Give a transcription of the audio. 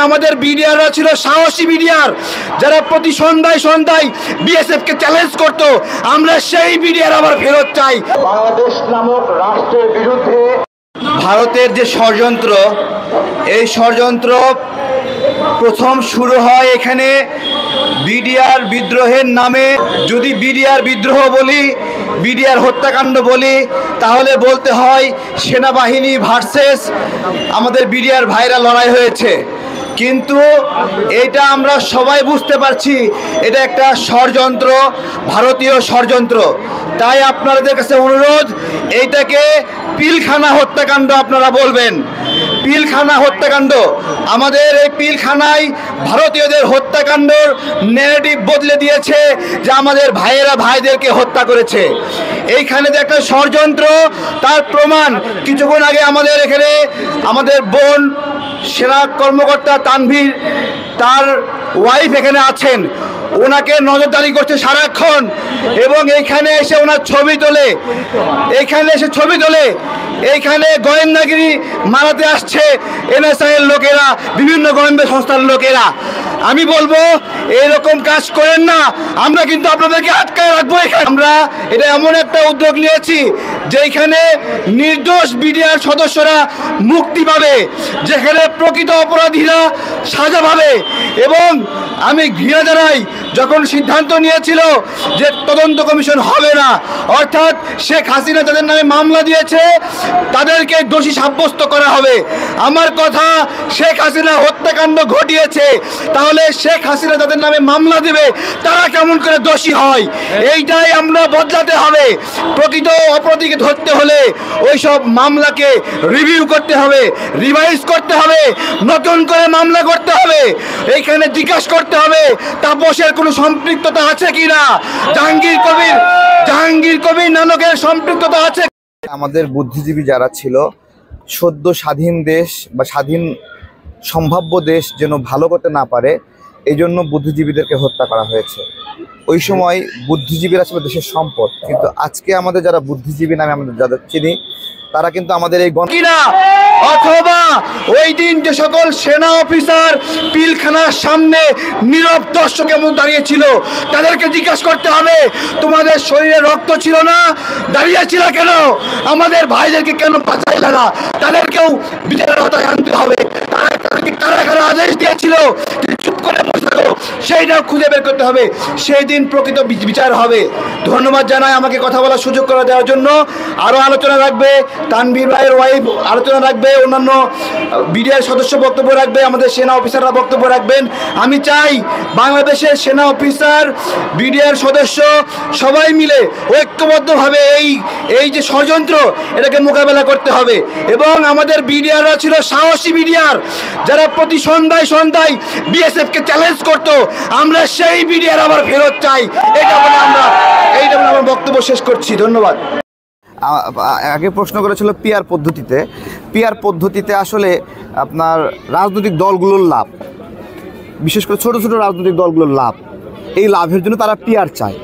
আমাদের বিডিআররা ছিল সাহসী বিডিআর, যারা প্রতি সন্ধ্যায় সন্ধ্যায় বিএসএফকে চ্যালেঞ্জ করত। আমরা সেই বিডিআর আবার ফেরত চাই। বাংলাদেশ নামক রাষ্ট্রের বিরুদ্ধে ভারতের যে ষড়যন্ত্র, এই ষড়যন্ত্র প্রথম শুরু হয় এখানে বিডিআর বিদ্রোহের নামে। যদি বিডিআর বিদ্রোহ বলি, বিডিআর হত্যাকাণ্ড বলি, তাহলে বলতে হয় সেনাবাহিনী ভার্সেস আমাদের বিডিআর ভাইরা লড়াই হয়েছে। কিন্তু এটা আমরা সবাই বুঝতে পারছি এটা একটা ষড়যন্ত্র, ভারতীয় ষড়যন্ত্র। তাই আপনাদের কাছে অনুরোধ, এইটাকে পিলখানা হত্যাকাণ্ড আপনারা বলবেন। পিলখানা হত্যাকাণ্ড, আমাদের এই পিলখানায় ভারতীয়দের হত্যাকাণ্ডর ন্যারেটিভ বদলে দিয়েছে যে আমাদের ভাইয়েরা ভাইদেরকে হত্যা করেছে। এইখানে যে একটা ষড়যন্ত্র, তার প্রমাণ কিছুক্ষণ আগে আমাদের এখানে আমাদের বোন সেনা কর্মকর্তা তানভীর, তার ওয়াইফ এখানে আছেন, ওনাকে নজরদারি করছে সারাক্ষণ, এবং এইখানে এসে ওনার ছবি তোলে, এইখানে গোয়েন্দাগিরি মারাতে আসছে এনএসআই এর লোকেরা, বিভিন্ন গোয়েন্দা সংস্থার লোকেরা। আমি বলবো এরকম কাজ করেন না, আমরা কিন্তু আপনাদেরকে আটকায় রাখবো। আমরা এটা এমন একটা উদ্যোগ নিয়েছি যেখানে নির্দোষ বিডিআর সদস্যরা মুক্তি পাবে, যেখানে প্রকৃত অপরাধীরা সাজা পাবে। এবং আমি ঘৃণা জানাই যখন সিদ্ধান্ত নিয়েছিল যে তদন্ত কমিশন হবে না, অর্থাৎ শেখ হাসিনা যাদের নামে মামলা দিয়েছে তাদেরকে দোষী সাব্যস্ত করা হবে। আমার কথা, শেখ হাসিনা হত্যাকাণ্ড ঘটিয়েছে, তাহলে শেখ হাসিনা যাদের নামে মামলা দেবে তারা কেমন করে দোষী হয়, এইটাই আমরা বদলাতে হবে। প্রকৃত অপরাধীকে ধরতে হলে ওই সব মামলাকে রিভিউ করতে হবে, রিভাইজ করতে হবে, নতুন করে মামলা করতে হবে। এইখানে জিজ্ঞাসা করতে হবে তাপসের কোনো সম্পৃক্ততা আছে কিনা, জাহাঙ্গীর কবির নানকের সম্পৃক্ততা আছে। আমাদের বুদ্ধিজীবী যারা ছিল, সদ্য স্বাধীন দেশ বা স্বাধীন সম্ভাব্য দেশ যেন ভালো করতে না পারে, এই জন্য বুদ্ধিজীবীদেরকে হত্যা করা হয়েছে। ওই সময় বুদ্ধিজীবীরা ছিল দেশের সম্পদ, কিন্তু আজকে আমাদের যারা বুদ্ধিজীবী নামে আমাদের যাদের চিনি, তারা কিন্তু আমাদের এই কিনা, অথবা ওই দিন যে সকল সেনা অফিসার পিলখানার সামনে নীরব দর্শকের মধ্যে দাঁড়িয়েছিল, তাদেরকে জিজ্ঞাসা করতে হবে তোমাদের শরীরে রক্ত ছিল না, দাঁড়িয়েছিল কেন, আমাদের ভাইদেরকে কেন বাঁচাইলে না, তাদেরকেও বিচারের আওতায় আনতে হবে। তাদেরকে কারা কারা আদেশ দিয়েছিল চুপ করে বসে থাকো, সেইটাও খুঁজে বের করতে হবে। সেই দিন প্রকৃত বিচার হবে। ধন্যবাদ জানাই আমাকে কথা বলার সুযোগ করে দেওয়ার জন্য। আরও আলোচনা রাখবে তানভীর ভাইয়ের ওয়াইফ, আলোচনা রাখবে অন্যান্য বিডিআর সদস্য বক্তব্য রাখবে, আমাদের সেনা অফিসাররা বক্তব্য রাখবেন। আমি চাই বাংলাদেশের সেনা অফিসার, বিডিআর সদস্য সবাই মিলে ঐক্যবদ্ধভাবে এই যে ষড়যন্ত্র, এটাকে মোকাবেলা করতে হবে। এবং আমাদের বিডিআররা ছিল সাহসী বিডিআর, যারা প্রতি সন্ধ্যায় সন্ধ্যায় বিএসএফকে চ্যালেঞ্জ করত। আমরা সেই বিডিআর আবার ফেরত চাই। এইটা বলে আমার বক্তব্য শেষ করছি। ধন্যবাদ। আগে প্রশ্ন করেছিল পিআর পদ্ধতিতে আসলে আপনার রাজনৈতিক দলগুলোর লাভ, বিশেষ করে ছোট ছোট রাজনৈতিক দলগুলোর লাভ, এই লাভের জন্য তারা পিআর চায়।